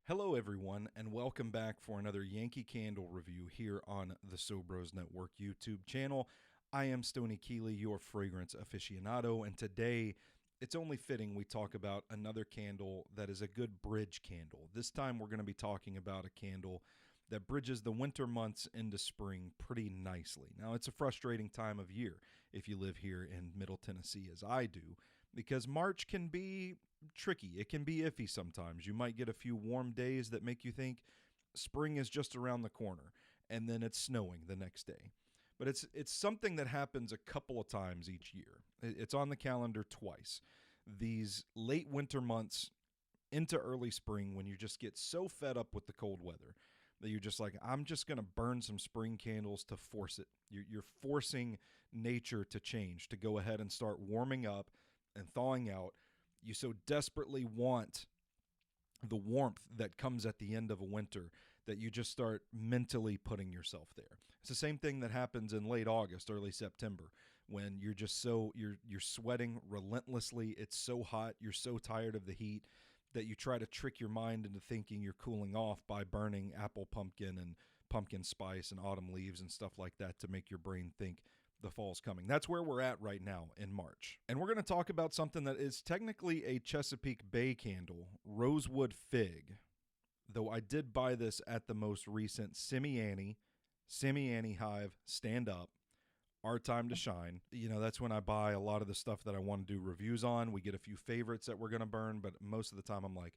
Hello, everyone, and welcome back for another Yankee Candle review here on the Sobros Network YouTube channel. I am Stoney Keeley, your fragrance aficionado, and today it's only fitting we talk about another candle that is a good bridge candle. This time we're going to be talking about a candle that bridges the winter months into spring pretty nicely. Now, it's a frustrating time of year if you live here in Middle Tennessee, as I do, because March can be tricky. It can be iffy sometimes. You might get a few warm days that make you think spring is just around the corner, and then it's snowing the next day. But it's something that happens a couple of times each year. It's on the calendar twice. These late winter months into early spring, when you just get so fed up with the cold weather that you're just like, I'm just going to burn some spring candles to force it. You're forcing nature to change, to go ahead and start warming up and thawing out. You so desperately want the warmth that comes at the end of a winter that you just start mentally putting yourself there. It's the same thing that happens in late August, early September, when you're just you're sweating relentlessly. It's so hot. You're so tired of the heat that you try to trick your mind into thinking you're cooling off by burning apple pumpkin and pumpkin spice and autumn leaves and stuff like that to make your brain think the fall's coming. That's where we're at right now in March. And we're going to talk about something that is technically a Chesapeake Bay candle, Rosewood Fig. Though I did buy this at the most recent Semi-Annie Hive Stand Up, Our Time to Shine. You know, that's when I buy a lot of the stuff that I want to do reviews on. We get a few favorites that we're going to burn, but most of the time I'm like,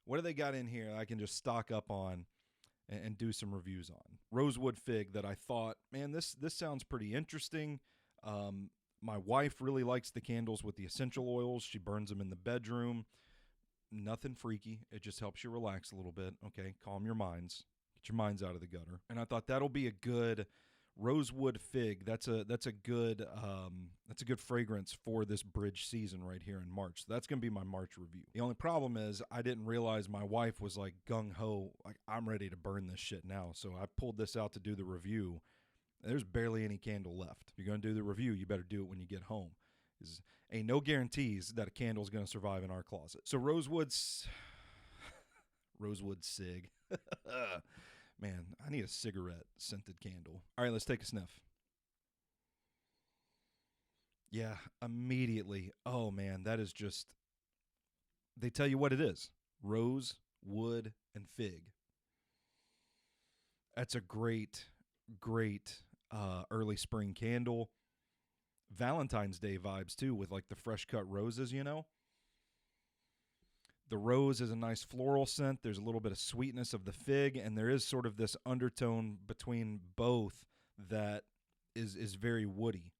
what do they got in here I can just stock up on and do some reviews on? Rosewood Fig that I thought, man, this sounds pretty interesting. My wife really likes the candles with the essential oils. She burns them in the bedroom. Nothing freaky. It just helps you relax a little bit. Okay, calm your minds. Get your minds out of the gutter. And I thought that'll be a good Rosewood Fig. That's a good fragrance for this bridge season right here in March. So that's going to be my March review. The only problem is I didn't realize my wife was like gung-ho, like I'm ready to burn this shit now. So I pulled this out to do the review. There's barely any candle left. If you're going to do the review, you better do it when you get home. There's ain't no guarantees that a candle is going to survive in our closet. So Rosewood Sig. Man, I need a cigarette scented candle. All right, let's take a sniff. Yeah, immediately. Oh, man, that is just... They tell you what it is. Rose, wood, and fig. That's a great early spring candle. Valentine's Day vibes, too, with like the fresh cut roses, you know? The rose is a nice floral scent. There's a little bit of sweetness of the fig, and there is sort of this undertone between both that is very woody.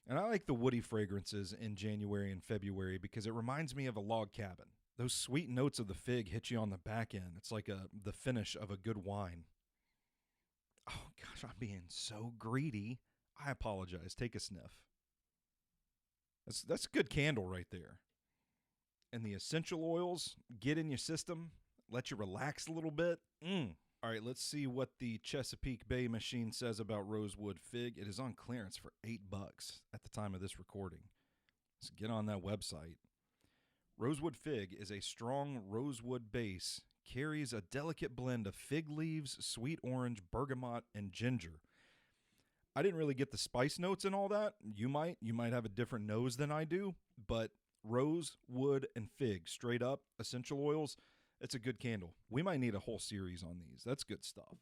And I like the woody fragrances in January and February because it reminds me of a log cabin. Those sweet notes of the fig hit you on the back end. It's like the finish of a good wine. Oh, gosh, I'm being so greedy. I apologize. Take a sniff. That's a good candle right there. And the essential oils get in your system, let you relax a little bit. All right, let's see what the Chesapeake Bay machine says about Rosewood Fig. It is on clearance for $8 at the time of this recording. Let's get on that website. Rosewood Fig is a strong rosewood base, carries a delicate blend of fig leaves, sweet orange, bergamot, and ginger. I didn't really get the spice notes and all that. You might have a different nose than I do, but rose, wood, and fig, straight up, essential oils, it's a good candle. We might need a whole series on these. That's good stuff.